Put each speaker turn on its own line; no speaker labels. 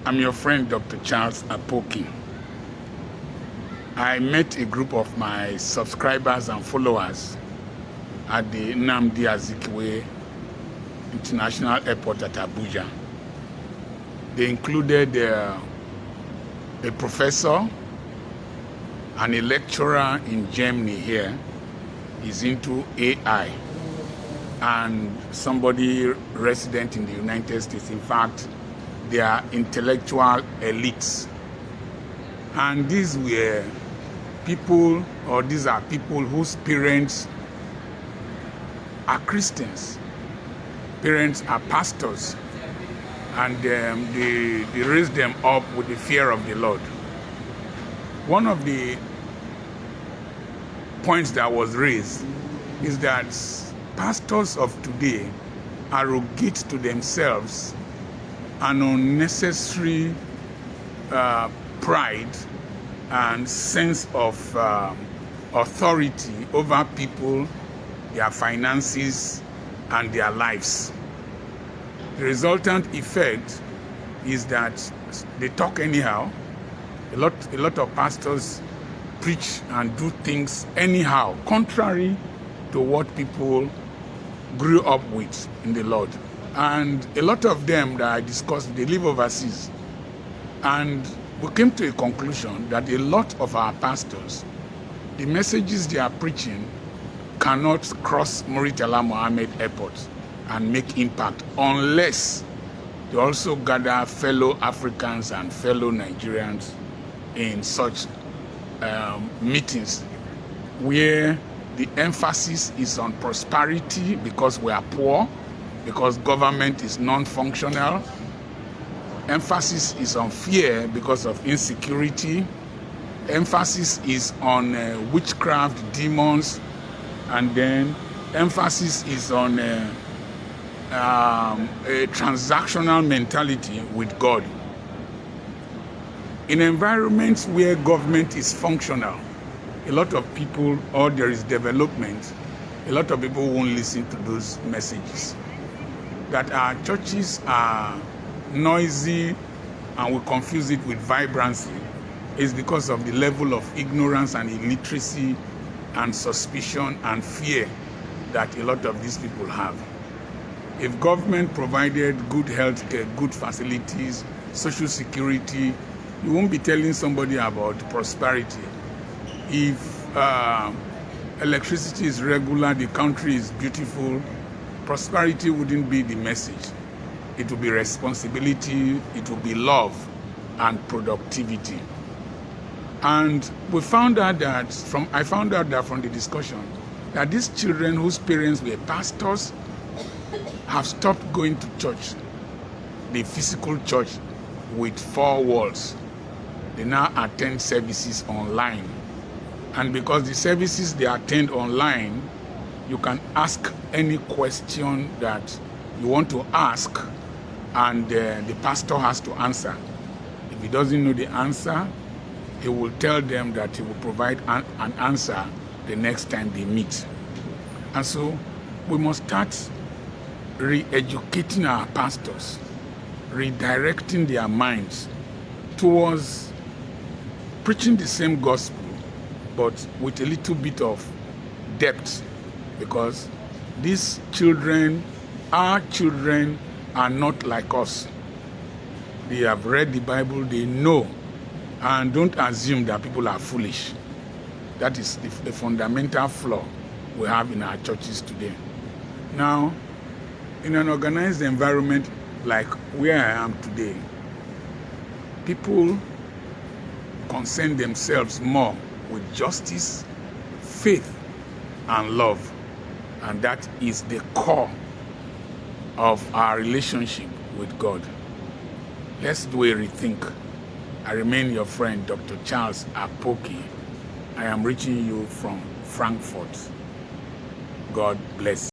I'm your friend, Dr. Charles Apoki. I met a group of my subscribers and followers at the Nnamdi Azikiwe International Airport at Abuja. They included a professor and a lecturer in Germany here. He's into AI, and somebody resident in the United States. In fact, they are intellectual elites. And these were people, or these are people whose parents are Christians. Parents are pastors, and they raised them up with the fear of the Lord. One of the points that was raised is that pastors of today arrogate to themselves an unnecessary pride and sense of authority over people, their finances, and their lives. The resultant effect is that they talk anyhow. A lot of pastors preach and do things anyhow, contrary to what people grew up with in the Lord. And a lot of them that I discussed, they live overseas. And we came to a conclusion that a lot of our pastors, the messages they are preaching cannot cross Murtala Mohammed Airport and make impact unless they also gather fellow Africans and fellow Nigerians in such meetings where the emphasis is on prosperity because we are poor, because government is non-functional. Emphasis is on fear because of insecurity. Emphasis is on witchcraft, demons, and then emphasis is on a transactional mentality with God. In environments where government is functional, a lot of people, or there is development, a lot of people won't listen to those messages. That our churches are noisy and we confuse it with vibrancy is because of the level of ignorance and illiteracy and suspicion and fear that a lot of these people have. If government provided good health care, good facilities, social security, you won't be telling somebody about prosperity. If electricity is regular, the country is beautiful, prosperity wouldn't be the message. It will be responsibility, it will be love and productivity. And we found out that I found out that from the discussion that these children whose parents were pastors have stopped going to church, the physical church with 4 walls. They now attend services online. And because the services they attend online, you can ask any question that you want to ask, and the pastor has to answer. If he doesn't know the answer, he will tell them that he will provide an answer the next time they meet. And so we must start re-educating our pastors, redirecting their minds towards preaching the same gospel, but with a little bit of depth, because these children, our children, are not like us. They have read the Bible, they know, and don't assume that people are foolish. That is the fundamental flaw we have in our churches today. Now, in an organized environment like where I am today, people concern themselves more with justice, faith, and love. And that is the core of our relationship with God. Let's do a rethink. I remain your friend, Dr. Charles Apoki. I am reaching you from Frankfurt. God bless you.